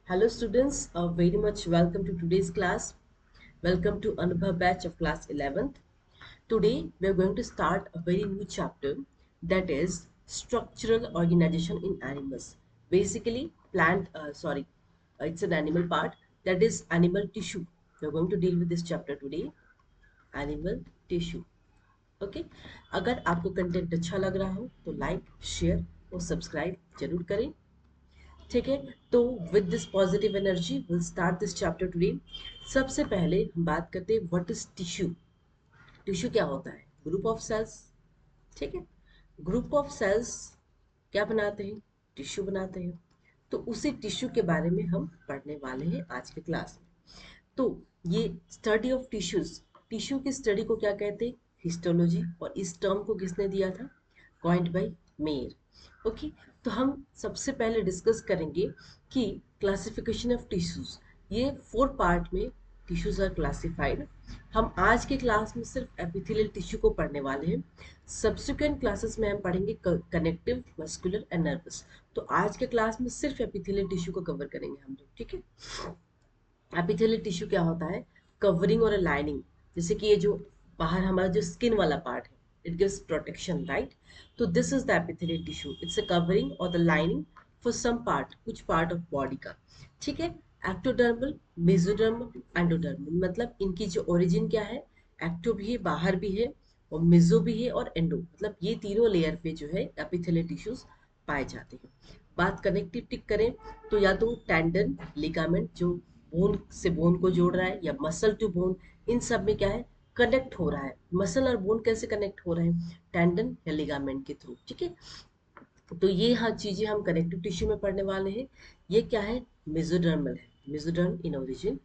Hello students, very much welcome to today's class. Welcome to Anubhav batch of class 11th. Today we are going to start a very new chapter, that is structural organization in animals. Basically it's an animal part, that is animal tissue. We are going to deal with this chapter today, animal tissue. Okay अगर आपको content अच्छा लग रहा हो तो like share और subscribe जरूर करें। ठीक है, तो with this positive energy will start this chapter today. सबसे पहले हम बात करते हैं व्हाट इज टिश्यू। टिश्यू क्या होता है? Group of cells. ठीक है, ग्रुप ऑफ सेल्स क्या बनाते हैं? टिश्यू बनाते हैं। तो उसी टिश्यू के बारे में हम पढ़ने वाले हैं आज के क्लास में। तो ये स्टडी ऑफ टिश्यूज, टिश्यू की स्टडी को क्या कहते हैं? हिस्टोलॉजी। और इस टर्म को किसने दिया था? Coined bye mayor. ओके, तो हम सबसे पहले डिस्कस करेंगे कि क्लासिफिकेशन ऑफ टिश्यूज। ये 4 पार्ट में टिश्यूज आर क्लासिफाइड। हम आज के क्लास में सिर्फ एपिथेलियल टिश्यू को पढ़ने वाले हैं। सब्सिक्वेंट क्लासेस में हम पढ़ेंगे कनेक्टिव, मस्कुलर एंड नर्वस। तो आज के क्लास में सिर्फ एपिथेलियल टिश्यू को कवर करेंगे हम लोग। ठीक है, एपिथेलियल टिश्यू क्या होता है? कवरिंग और लाइनिंग। जैसे कि ये जो बाहर हमारा जो स्किन वाला पार्ट है, इट गिव्स प्रोटेक्शन, राइट? तो this is the epithelial tissue. It's a covering और the lining for some part, कुछ पार्ट ऑफ बॉडी का। ठीक है, एक्टोडर्मल, मेसोडर्मल, एंडोडर्मल, मतलब इनकी जो ओरिजिन क्या है? एक्टो भी है, बाहर भी है, और मेसो भी है, और एंडो, मतलब ये तीनों लेयर पे जो है एपिथेलियल टिश्यूज पाए जाते हैं। बात कनेक्टिविटी करें तो या तो टेंडन, लिगामेंट जो बोन से बोन को जोड़ रहा है, या मसल टू बोन, इन सब में क्या है? कनेक्ट हो रहा है। मसल और बोन कैसे कनेक्ट हो रहे हैं? टेंडन या लिगामेंट के थ्रू। ठीक है, तो ये हाँ चीजें हम कनेक्टिव टिश्यू में पढ़ने वाले हैं। ये क्या है? मेसोडर्मल है, मेसोडर्म इन ओरिजिन।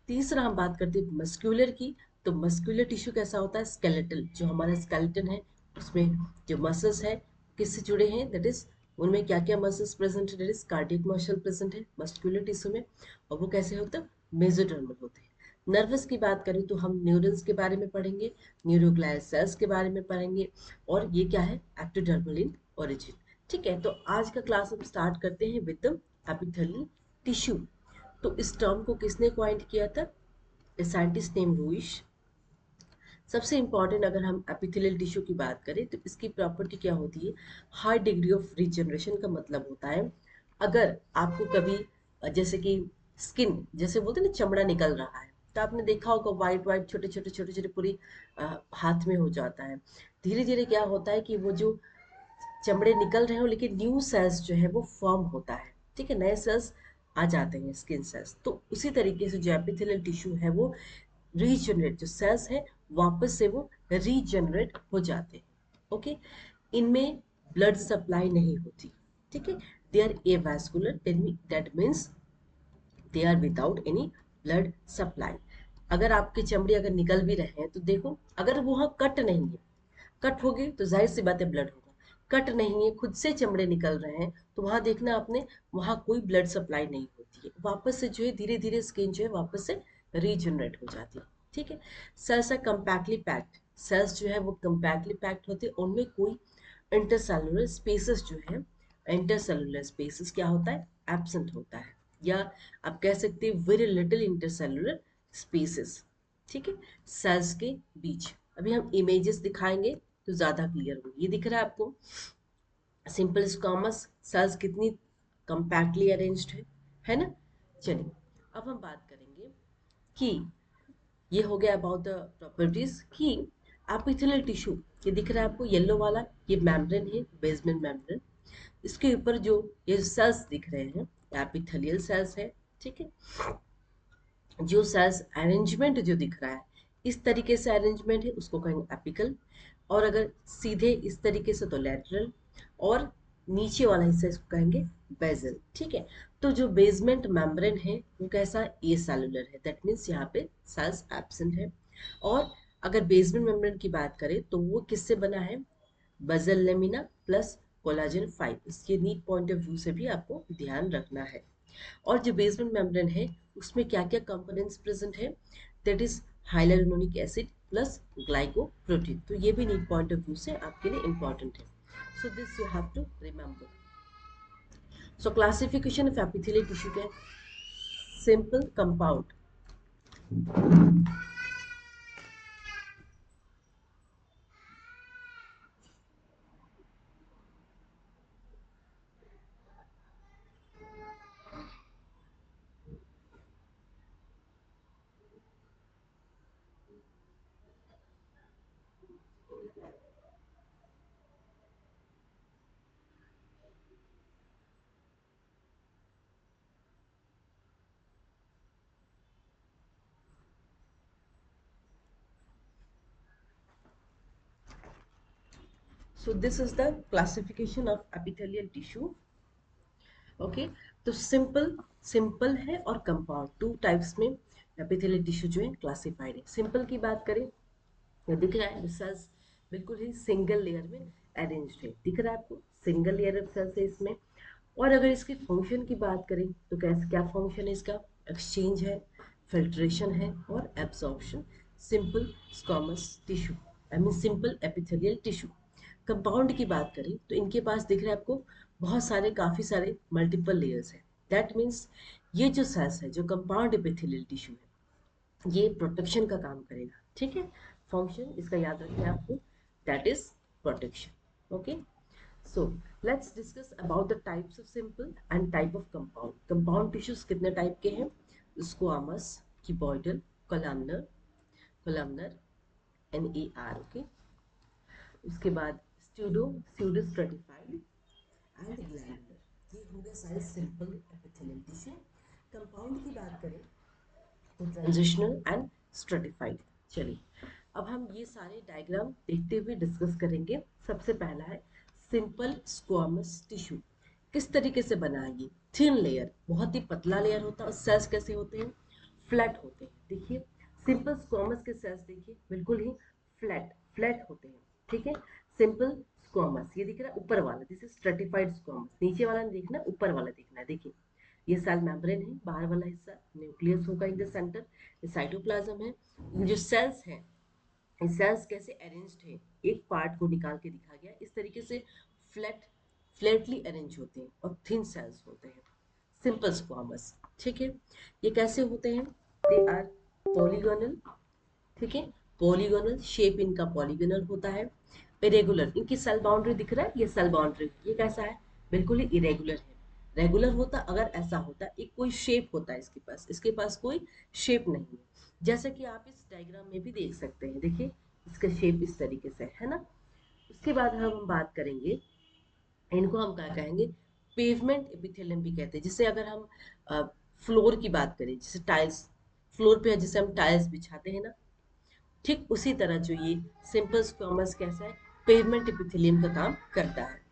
तीसरा हम बात करते हैं मस्क्यूलर की। तो मस्क्यूलर टिश्यू कैसा होता है? स्केलेटल, जो हमारा स्केलेटन है उसमें जो मसल्स है किससे जुड़े हैं? दैट इज उनमें क्या क्या मसल्स प्रेजेंट है? That is cardiac muscle present है मस्क्यूलर टिश्यू में, और वो कैसे होता है? मेसोडर्मल होते हैं। नर्वस की बात करें तो हम न्यूरॉन्स के बारे में पढ़ेंगे, न्यूरोग्लियल सेल्स के बारे में पढ़ेंगे, और ये क्या है? Ectodermal in origin. ठीक है, तो आज का क्लास हम स्टार्ट करते हैं विद द एपिथेलियल टिश्यू। तो इस टर्म को किसने क्वाइंट किया था? A scientist name Ruysch. सबसे इंपॉर्टेंट अगर हम एपिथेलियल टिश्यू की बात करें तो इसकी प्रॉपर्टी क्या होती है? हाई डिग्री ऑफ रिजनरेशन का मतलब होता है अगर आपको कभी जैसे कि स्किन, जैसे बोलते हैं ना चमड़ा निकल रहा है, तो आपने देखा होगा वाइट वाइट छोटे छोटे छोटे छोटे पूरी हाथ में हो जाता है। धीरे धीरे क्या होता है कि वो जो चमड़े निकल रहे हो लेकिन न्यू सेल्स जो है वो फॉर्म होता है। ठीक है, नए सेल्स आ जाते हैं, स्किन सेल्स। तो उसी तरीके से जो एपिथेलियल टिश्यू है वो रीजनरेट, जो सेल्स है वापस से वो रीजनरेट हो जाते हैं। ओके, इनमें ब्लड सप्लाई नहीं होती। ठीक है, they are avascular, that means they are without any blood supply. अगर आपकी चमड़ी अगर निकल भी रहे हैं तो देखो, अगर वहाँ कट नहीं है, कट होगी तो जाहिर सी बात है ब्लड होगा। कट नहीं है, खुद से चमड़े निकल रहे हैं, तो वहां देखना आपने, वहां कोई ब्लड सप्लाई नहीं होती है, वापस से जो है धीरे धीरे स्किन जो है वापस से रीजनरेट हो जाती है। ठीक है, cells are compactly packed. Cells जो है वो कंपैक्टली पैक्ड होते हैं, उनमें कोई इंटरसेलुलर स्पेसेस जो है, इंटरसेलुलर स्पेसेस क्या होता है? एब्सेंट होता है, या आप कह सकते हैं वेरी लिटिल इंटरसेलुलर स्पेसेस। ठीक है, सेल्स के बीच। अभी हम इमेजेस दिखाएंगे तो ज्यादा क्लियर होगी। ये दिख रहा है आपको? सिंपल स्क्वामस सेल्स कितनी कंपैक्टली अरेंज्ड है ना? चलिए, अब हम बात करेंगे कि ये हो गया अबाउट द प्रॉपर्टीज की एपिथेलियल टिश्यू। ये दिख रहा है आपको येलो वाला, ये मेम्ब्रेन है, बेसमेंट मेम्ब्रेन। इसके ऊपर जो ये सेल्स दिख रहे हैं एपिथेलियल सेल्स है। ठीक है, जो सेल्स अरेंजमेंट जो दिख रहा है इस तरीके से अरेंजमेंट है उसको कहेंगे एपिकल, और अगर सीधे इस तरीके से तो लैटरल, और नीचे वाला हिस्सा इसको कहेंगे बेजल। ठीक है, तो जो बेसमेंट मेम्ब्रेन है वो कैसा? ए सेलुलर है, दैट मीन्स यहाँ पे सेल्स एब्सेंट है। और अगर बेसमेंट मेम्ब्रेन की बात करें तो वो किससे बना है? बजल लेमिना प्लस कोलाजन 5। इसके नीट पॉइंट ऑफ व्यू से भी आपको ध्यान रखना है। और जो बेसमेंट मेम्ब्रेन है उसमें क्या क्या कंपोनेंट्स प्रेजेंट है? That is hyaluronic acid plus glycoprotein. तो ये भी नीट पॉइंट ऑफ व्यू से आपके लिए इंपॉर्टेंट है। So this you have to remember. So classification of epithelial tissue क्या है? simple compound. So this is the classification of epithelial tissue. Okay तो सिंपल है और कंपाउंड, टू टाइप्स में एपिथेलियल टिश्यू जो है क्लासिफाइड है। सिंपल की बात करें, ये दिख रहा है सेल्स बिल्कुल ही सिंगल लेयर में अरेंज्ड है, दिख रहा है आपको, सिंगल लेयर ऑफ सेल्स है इसमें। और अगर इसके फंक्शन की बात करें तो कैसे, क्या फंक्शन है इसका, एक्सचेंज है, फिल्ट्रेशन है और absorption. Simple squamous tissue, I mean simple epithelial tissue. Compound की बात करें तो इनके पास दिख रहा है आपको बहुत सारे, काफी सारे मल्टीपल लेयर्स हैं। दैट मीन्स ये जो सेल्स है, जो कंपाउंड एपिथेलियल टिश्यू है, ये प्रोटेक्शन का काम करेगा। ठीक है, फंक्शन इसका याद रखिए आपको, that is protection. Okay, so let's discuss about the types of simple and type of compound. Compound tissues कितने टाइप के हैं, squamous, cuboidal, columnar, NER, okay. उसके बाद pseudo stratified एंड ग्लैंडुलर, ये हो गया सारे सिंपल एपिथेलियल टिश्यू। कंपाउंड की बात करें तो ट्रांजिशनल एंड स्ट्रेटिफाइड। चलिए अब हम ये सारे डायग्राम देखते हुए डिस्कस करेंगे। सबसे पहला है सिंपल स्क्वामस टिश्यू। किस तरीके से बना है ये, थिन लेयर, बहुत ही पतला लेयर होता है। और सेल्स कैसे होते हैं, फ्लैट होते हैं। देखिए सिंपल स्क्वामस के सेल्स देखिए बिल्कुल ही फ्लैट फ्लैट होते हैं। ठीक है, सिंपल स्क्वामस ये दिख रहा है ऊपर वाला, दिस इज स्ट्रेटिफाइड स्क्वामस। नीचे वाला नहीं देखना, ऊपर वाला देखना है। देखिए ये सेल मेम्ब्रेन है, बाहर वाला हिस्सा न्यूक्लियस होगा इन द सेंटर, ये साइटोप्लाज्म है। ये जो सेल्स हैं, ये सेल्स कैसे अरेंज्ड है, एक पार्ट को निकाल के दिखा गया इस तरीके से, फ्लैटली अरेंज होते हैं और थिन सेल्स होते हैं, सिंपल स्क्वामस। ठीक है, ये कैसे होते हैं, दे आर पॉलीगोनल। ठीक है, पॉलीगोनल शेप इनका पॉलीगोनल होता है। इरेगुलर, इनकी सेल बाउंड्री दिख रहा है, ये सेल बाउंड्री ये कैसा है, बिल्कुल ही इरेगुलर है। रेगुलर होता अगर ऐसा होता, एक कोई शेप होता है इसके पास कोई शेप नहीं है। जैसा कि आप इस डायग्राम में भी देख सकते हैं, देखिए इसका शेप इस तरीके से है ना। उसके बाद हम बात करेंगे, इनको हम क्या कहेंगे, पेवमेंट एपिथेलियम भी कहते हैं। जिसे अगर हम फ्लोर की बात करें, जैसे टाइल्स, फ्लोर पे जैसे हम टाइल्स बिछाते हैं ना, ठीक उसी तरह जो ये सिंपल स्क्वामस कैसा है, पेवमेंट एपिथेलियम का काम करता है।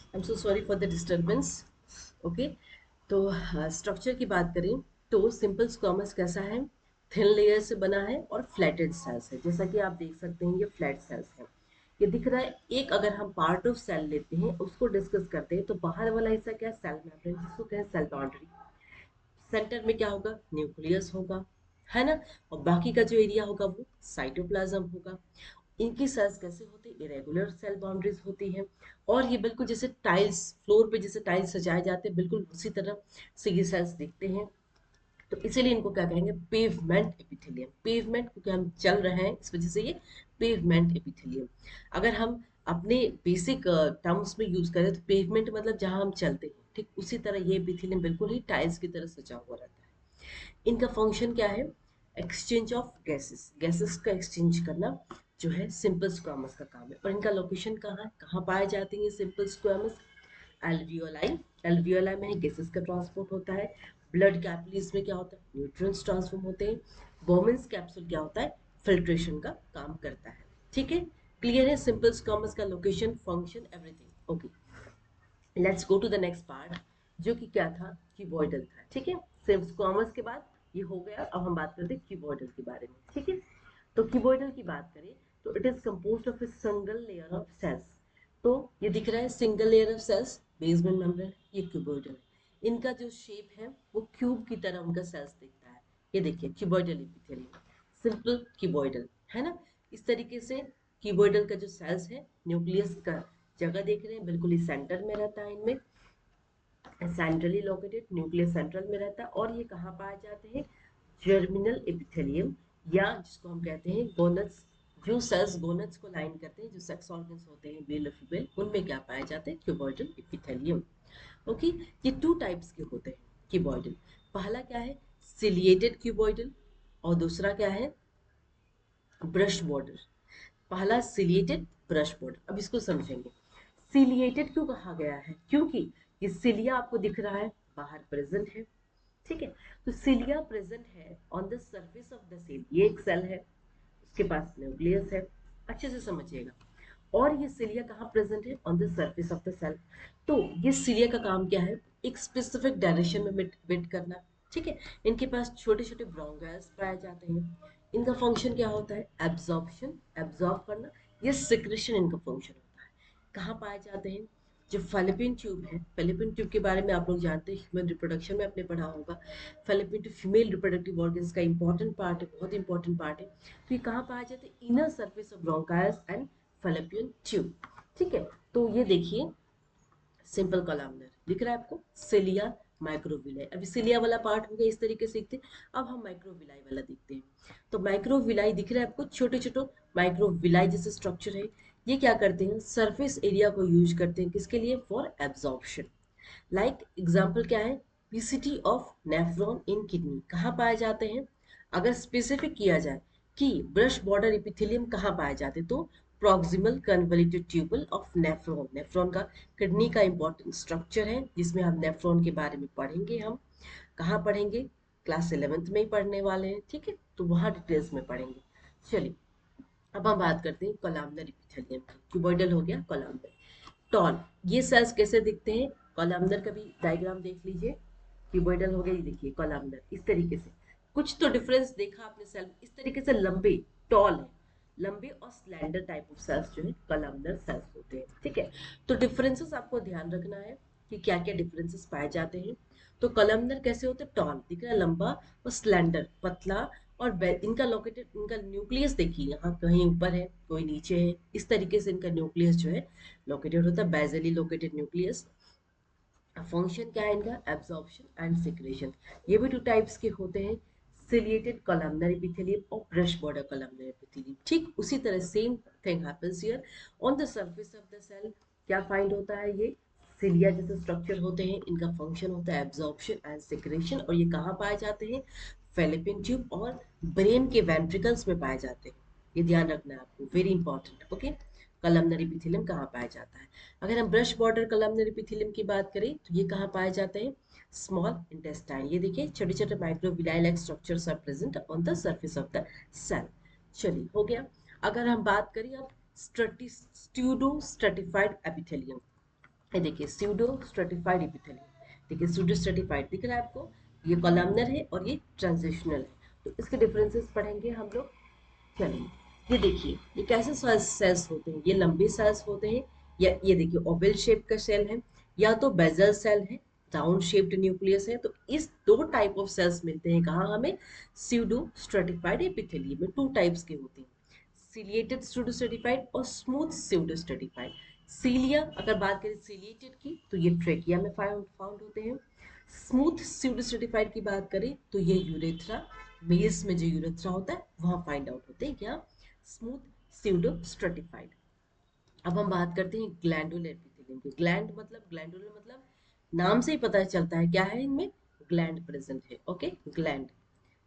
I am so sorry for the disturbance. Okay, तो स्ट्रक्चर की बात करें तो सिंपल स्क्वामस कैसा है, थिन लेयर से बना है और फ्लैटेड सेल्स है। जैसा कि आप देख सकते हैं ये फ्लैट सेल्स है, ये दिख रहा है। एक अगर हम पार्ट ऑफ सेल लेते हैं, उसको डिस्कस करते हैं, तो बाहर वाला हिस्सा क्या है, सेल मेम्ब्रेन, जिसको कहें सेल बाउंड्री। सेंटर में क्या होगा, न्यूक्लियस होगा, है ना। और बाकी का जो एरिया होगा वो साइटोप्लाज्म होगा। इनकी सेल्स कैसे होते हैं, इरेगुलर सेल बाउंड्रीज होती है। और ये बिल्कुल जैसे टाइल्स, फ्लोर पे जैसे टाइल्स सजाए जाते हैं, बिल्कुल उसी तरह से ये सेल्स दिखते हैं। तो इसीलिए इनको क्या कहेंगे, पेवमेंट एपिथेलियम। पेवमेंट क्योंकि हम चल रहे हैं इस वजह से ये पेवमेंट एपिथेलियम। अगर हम अपने बेसिक टर्म्स में यूज करें तो पेवमेंट मतलब जहां हम चलते हैं, ठीक उसी तरह ये एपिथेलियम बिल्कुल ही टाइल्स की तरह सजा हुआ रहता है। इनका फंक्शन क्या है, एक्सचेंज ऑफ गैसेस, गैसेस का एक्सचेंज करना जो है सिंपल स्क्वामस का काम है। और इनका लोकेशन कहाँ है, कहाँ पाए जाते हैं सिंपल स्क्वामस, एल्वियोलाई। एल्वियोलाई में गैसेस का ट्रांसपोर्ट होता है। ब्लड कैपिलरीज में क्या होता है, न्यूट्रिएंट्स ट्रांसफॉर्म होते हैं। बोमेन्स कैप्सूल क्या होता है, फिल्ट्रेशन का काम करता है। ठीक है, क्लियर है सिंपल स्क्वामस का location, function, everything. Okay, let's go to the next part, जो कि क्या था, क्यूबॉइडल था। ठीक है, सिर्फ स्क्वामस के बाद ये हो गया। अब हम बात करते हैं क्यूबॉइडल के बारे में। ठीक है, तो क्यूबॉइडल की बात करें तो it is composed of a single layer of cells. तो ये दिख रहा है single layer of cells, basement membrane, ये क्यूबॉइडल है। इनका जो शेप है वो क्यूब की तरह उनका सेल्स दिखता है। ये देखिए क्यूबॉइडल एपिथेलियम, सिंपल क्यूबॉइडल, है ना। इस तरीके से क्यूबॉइडल का जो सेल्स है, न्यूक्लियस का जगह देख रहे हैं, बिल्कुल ही सेंटर में रहता है, इनमें सेंट्रली लोकेटेड, न्यूक्लियस सेंट्रल में रहता है। और ये कहाँ पाए जाते हैं, जर्मिनल एपिथेलियम, या जिसको हम कहते हैं गोनट्स। जो सेल्स गोनट्स को लाइन करते हैं, जो सेक्स ऑर्गन्स होते हैं मेल और फीमेल, उनमें क्या पाए जाते हैं, क्यूबॉइडल एपिथेलियम। ओके, ये टू टाइप्स के होते हैं क्यूबॉइडल। पहला क्या है, सिलिएटेड क्यूबॉइडल, और दूसरा क्या है, ब्रश बॉर्डर। पहला सिलिएटेड, ब्रश बॉर्डर। अब इसको समझेंगे। सिलिएटेड क्यों कहा गया है, क्योंकि ये सिलिया आपको दिख रहा है बाहर प्रेजेंट है, ठीक है। तो सिलिया प्रेजेंट है on the surface of the cell, ये एक सेल है, उसके पास न्यूक्लियस है, अच्छे से समझिएगा। और ये सिलिया कहाँ प्रेजेंट है, on the surface of the cell. तो ये सिलिया का काम क्या है, एक स्पेसिफिक डायरेक्शन में बेंड करना, ठीक है। इनके पास छोटे छोटे ब्रोंकाइल्स पाए जाते हैं। इनका फंक्शन क्या होता है, एब्जॉर्प्शन, एब्जॉर्ब करना। ये सिक्रेशन इनका फंक्शन होता है। कहाँ पाए जाते हैं, जो फेलिपिन ट्यूब है, फेलिपिन ट्यूब के बारे में आप लोग जानते हैं, ह्यूमन रिप्रोडक्शन में आपने पढ़ा होगा। फेलिपिन ट्यूब फीमेल रिप्रोडक्टिव ऑर्गन्स का इंपॉर्टेंट पार्ट है, बहुत इंपॉर्टेंट पार्ट है। तो ये कहाँ पाए जाते हैं, inner surface of bronchioles and fallopian tube, ठीक है। तो ये देखिए सिंपल कॉलमनर दिख रहा है आपको, सिलिया, माइक्रोविलाई। अभी सिलिया वाला पार्ट हो गया, इस तरीके से देखते हैं। अब हम माइक्रोविलाई वाला देखते हैं। तो माइक्रोविलाई दिख रहा है आपको, छोटे छोटे माइक्रोविलाई जैसे स्ट्रक्चर है। ये क्या करते हैं, सरफेस एरिया को यूज करते हैं, किसके लिए, फॉर एब्जॉर्प्शन। लाइक एग्जाम्पल क्या है, PCT of nephron in kidney कहाँ पाए जाते हैं। अगर स्पेसिफिक किया जाए कि ब्रश बॉर्डर एपिथेलियम कहाँ पाए जाते, तो proximal convoluted tubule of nephron. Nephron का किडनी का इंपॉर्टेंट स्ट्रक्चर है, जिसमें हम नेफ्रॉन के बारे में पढ़ेंगे। हम कहाँ पढ़ेंगे, क्लास 11th में ही पढ़ने वाले हैं, ठीक है। तो वहाँ डिटेल्स में पढ़ेंगे। चलिए अब हम बात करते हैं कोलम्नर एपिथेलियम की। क्यूबॉइडल हो गया, कोलम्नर, टॉन। ये सेल्स कैसे दिखते हैं, कोलम्नर का भी डायग्राम देख लीजिए। क्यूबॉइडल हो गया, ये देखिए कोलम्नर इस तरीके से। कुछ तो डिफरेंस देखा आपने सेल में, इस तरीके से लंबे, टॉल है, लंबे और स्लैंडर टाइप ऑफ सेल्स जो है कोलम्नर सेल्स होते हैं, ठीक है। तो डिफरेंसेस आपको ध्यान रखना है कि क्या क्या डिफरेंसेस पाए जाते हैं। तो कोलम्नर कैसे होते हैं, टॉल दिख रहा है, लंबा, और स्लैंडर पतला। और इनका लोकेटेड, इनका न्यूक्लियस देखिए, यहाँ कहीं ऊपर है, कोई नीचे है, इस तरीके से इनका न्यूक्लियस जो है लोकेटेड होता है, बेजली लोकेटेड न्यूक्लियस। फंक्शन क्या है इनका, एब्जॉर्प्शन एंड सिक्रेशन। ये भी टू टाइप्स के होते हैं, सिलिएटेड कोलम्नर एपिथेलियम और ब्रश बॉर्डर कोलम्नर एपिथेलियम। ठीक उसी तरह same thing happens here on the surface of the cell. क्या फाइंड होता है, ये सिलिया जैसे स्ट्रक्चर होते हैं, इनका फंक्शन होता है एब्जॉर्प्शन एंड सिक्रेशन। और ये कहाँ पाए जाते हैं, फेलिपिन ट्यूब और ब्रेन के वेंट्रिकल्स में पाए जाते हैं। ये ध्यान रखना है आपको, वेरी इंपॉर्टेंट, ओके। कलमनरी एपिथेलियम कहाँ पाया जाता है। अगर हम ब्रश बॉर्डर कलमनरी एपिथेलियम की बात करें तो ये कहाँ पाए जाते हैं, स्मॉल इंटेस्टाइन। ये देखिए छोटे छोटे microvilli like structures are present on the surface of the cell. चलिए हो गया। अगर हम बात करें अब स्ट्यूडो स्ट्रेटिफाइड एपिथेलियम, ये देखिए स्यूडो स्ट्रेटिफाइड एपिथेलियम, देखिए स्यूडो स्ट्रेटिफाइड दिख रहा है आपको, ये कॉलमनर है और ये ट्रांजिशनल है। तो इसके डिफरेंसेस पढ़ेंगे हम लोग। चलिए ये देखिए, ये कैसे सेल्स होते हैं, ये लंबे सेल्स होते हैं, या ये देखिए ओवल शेप का सेल है, या तो बेजल सेल है, राउंड शेप्ड न्यूक्लियस है। तो इस दो टाइप ऑफ सेल्स मिलते हैं कहाँ हमें, स्यूडो स्ट्रेटिफाइड एपिथेलियम में। टू टाइप्स के होते हैं, सिलिएटेड स्यूडो स्ट्रेटिफाइड और स्मूथ स्यूडो स्ट्रेटिफाइड। सीलिया अगर बात करें सिलिएटेड की, तो ये ट्रेकिया में फाउंड होते हैं। स्मूथ स्यूडो स्ट्रेटिफाइड की बात करें तो ये यूरेथ्रा, मेल्स में जो यूरेथ्रा होता है वहां फाइंड आउट होते हैं क्या, स्मूथ स्यूडो स्ट्रेटिफाइड। अब हम बात करते हैं ग्लैंडुलर एपिथेलियम की। ग्लैंड मतलब, ग्लैंडुलर मतलब नाम से ही पता चलता है क्या है इनमें, ग्लैंड प्रेजेंट है, ओके, ग्लैंड,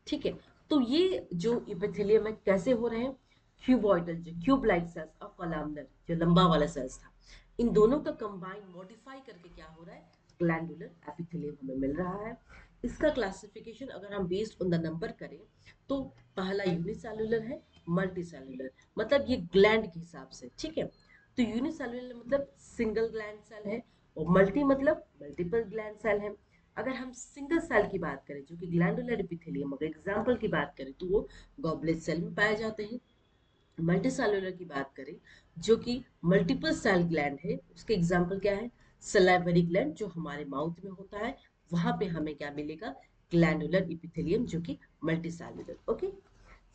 ठीक है। तो ये जो एपिथेलियम है कैसे हो रहे हैं, क्यूबॉइडल जो क्यूब लाइक सेल्स और कोलम्नर जो लंबा वाला सेल्स था, इन दोनों का कंबाइन मॉडिफाई करके क्या हो रहा है, ग्लैंडुलर एपिथेलियम हमें मिल रहा है। इसका क्लासिफिकेशन अगर हम बेस्ड ऑन द नंबर करें तो पहला यूनिसेलुलर है, मल्टी सेलुलर, मतलब ये ग्लैंड के हिसाब से, ठीक है। तो यूनिसेलुलर मतलब सिंगल ग्लैंड सेल है, और मल्टी मतलब मल्टीपल ग्लैंड सेल है। अगर हम सिंगल सेल की बात करें जो कि ग्लैंडुलर एपिथेलियम, अगर एग्जांपल की बात करें तो वो गॉबलेट सेल में पाए जाते हैं, मल्टीसेलुलर की बात करें, जो कि मल्टीपल सेल ग्लैंड है, उसके एग्जाम्पल क्या है? सलाइवरी ग्लैंड जो हमारे माउथ में होता है, वहां पे हमें क्या मिलेगा? ग्लैंडुलर इपिथेलियम जो कि मल्टीसेलुलर। ओके,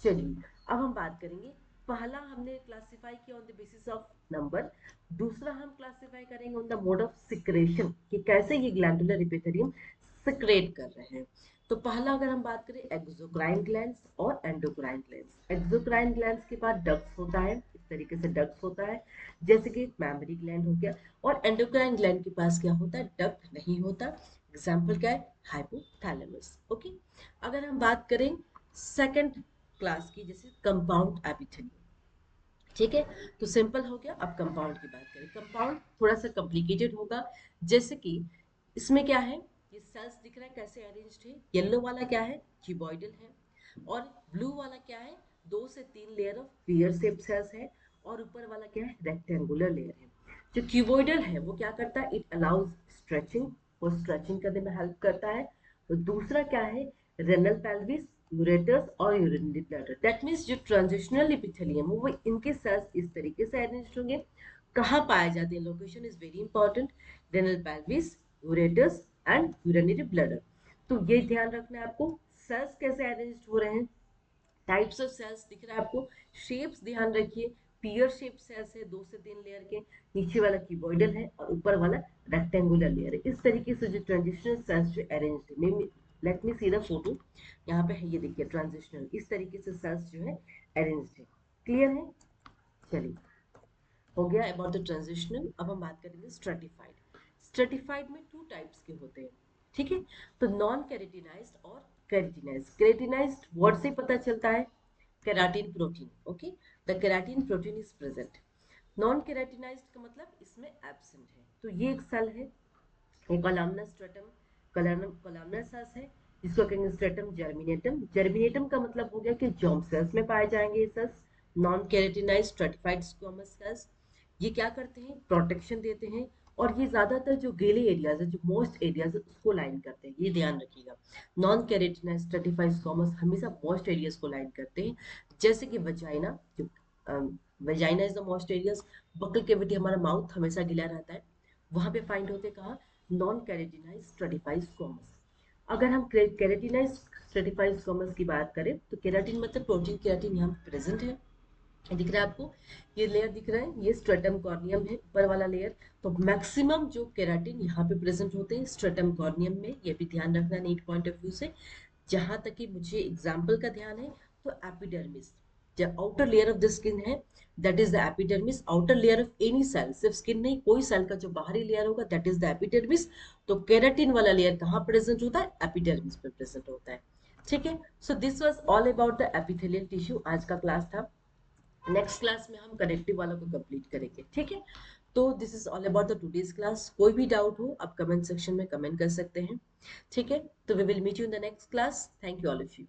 चलिए अब हम बात करेंगे। पहला हमने क्लासिफाई किया on the basis of number, दूसरा हम क्लासिफाई करेंगे on the mode of secretion कि कैसे ये ग्लैंडुलर इपिथेलियम सिक्रेट कर रहे हैं। तो पहला अगर हम बात करें एक्सोक्राइन ग्लैंड्स और एंडोक्राइन ग्लैंड्स। एक्सोक्राइन ग्लैंड्स के पास डक्ट्स होता है, इस तरीके से डक्ट्स होता है जैसे कि मैमरी ग्लैंड हो गया, और एंडोक्राइन ग्लैंड के पास क्या होता है? डक्ट नहीं होता। एग्जाम्पल क्या है? हाइपोथैलेमस। ओके, अगर हम बात करें सेकंड क्लास की, जैसे कंपाउंड एपिथेलियम, ठीक है, तो सिंपल हो गया। अब कंपाउंड की बात करें, कंपाउंड थोड़ा सा कॉम्प्लिकेटेड होगा। जैसे कि इसमें क्या है? ये सेल्स दिख रहा है कैसे अरेंज्ड है। येलो वाला क्या है? क्यूबॉइडल है। और ब्लू वाला क्या है? 2 से 3 layer of pear shape cells है। और ऊपर वाला क्या है? रेक्टेंगुलर लेयर है। जो क्यूबॉइडल है वो क्या करता है? इट अलाउज स्ट्रेचिंग, वो स्ट्रेचिंग करने में हेल्प करता है। तो दूसरा क्या है? रेनल पेल्विस, यूरेटर्स और यूरिनरी ब्लैडर। दैट मीन्स जो ट्रांजिशनल एपिथेलियम है वो इनके सेल्स इस तरीके से अरेंज्ड होंगे। कहाँ पाए जाते हैं? Location is very important. Renal pelvis, ureters and urinary bladder. तो ये ध्यान रखना है आपको। सेल्स कैसे अरेंज्ड हो रहे हैं, टाइप्स ऑफ सेल्स दिख रहा है आपको, शेप्स ध्यान रखिए। पियर शेप सेल्स है 2 से 3 लेयर के, नीचे वाला क्यूबॉइडल है और ऊपर वाला रेक्टेंगुलर लेयर है। इस तरीके से जो ट्रांजिशनल सेल्स जो अरेंज्ड है, let me see the photo. यहाँ पे है, ये देखिए ट्रांजिशनल, इस तरीके से सेल्स जो है अरेंज्ड है। क्लियर है? चलिए, हो गया अबाउट द ट्रांजिशनल। अब हम बात करेंगे स्ट्रेटिफाइड। स्ट्रेटिफाइड में 2 टाइप्स के होते हैं, ठीक है। तो नॉन कैरेटिनाइज्ड और कैरेटिनाइज्ड। कैरेटिनाइज्ड वर्ड से पता चलता है keratin protein. Okay, the keratin protein is present. Non keratinised का मतलब इसमें एब्सेंट है। तो ये एक सेल है, एक कोलाम्नर स्ट्रेटम, कोलाम्नर सेल्स है, जिसको कहेंगे स्ट्रेटम जर्मिनेटम। जर्मिनेटम का मतलब हो गया कि जर्म सेल्स में पाए जाएंगे ये cells. Non keratinized stratified squamous cells, ये क्या करते हैं? प्रोटेक्शन देते हैं। और ये ज्यादातर जो गीले एरियाज है, जो मोस्ट एरियाज है, उसको लाइन करते हैं, ये ध्यान रखिएगा। नॉन केरेटिनाइज्ड स्ट्रेटिफाइड स्क्वामस हमेशा मोस्ट एरियाज को लाइन करते हैं, जैसे कि वजाइना, जो vagina is the most areas. Buccal cavity, हमारा माउथ हमेशा गिला रहता है, वहां पे फाइंड होते कहाँ? Non keratinize stratified squamous. अगर हम कैरेटिनाइज स्ट्रेटिफाइड स्क्वामस की बात करें, तो केराटिन मतलब प्रोटीन केराटिन यहाँ पे प्रेजेंट है। दिख रहा है आपको? ये लेयर दिख रहा है, ये स्ट्रेटम कॉर्नियम है, ऊपर वाला लेयर। तो मैक्सिमम जो केराटिन यहाँ पे प्रेजेंट होते हैं स्ट्रेटम कॉर्नियम में, ये भी ध्यान रखना नीट पॉइंट ऑफ व्यू से। जहां तक कि मुझे एग्जाम्पल का ध्यान है, तो एपिडर्मिस, जो outer layer of the skin है, that is the epidermis. Outer layer of any cell, सिर्फ स्किन नहीं, कोई सेल का जो बाहरी लेयर होगा दैट इज द एपिडर्मिस। तो केराटिन वाला लेयर कहाँ प्रेजेंट होता है? एपिडर्मिस पे प्रेजेंट होता है। ठीक है, so this was all about the epithelial tissue, आज का क्लास था। नेक्स्ट क्लास में हम कनेक्टिव वालों को कंप्लीट करेंगे, ठीक है। तो this is all about the today's class. कोई भी डाउट हो आप कमेंट सेक्शन में कमेंट कर सकते हैं, ठीक है। तो we will meet you in the next class. Thank you all of you.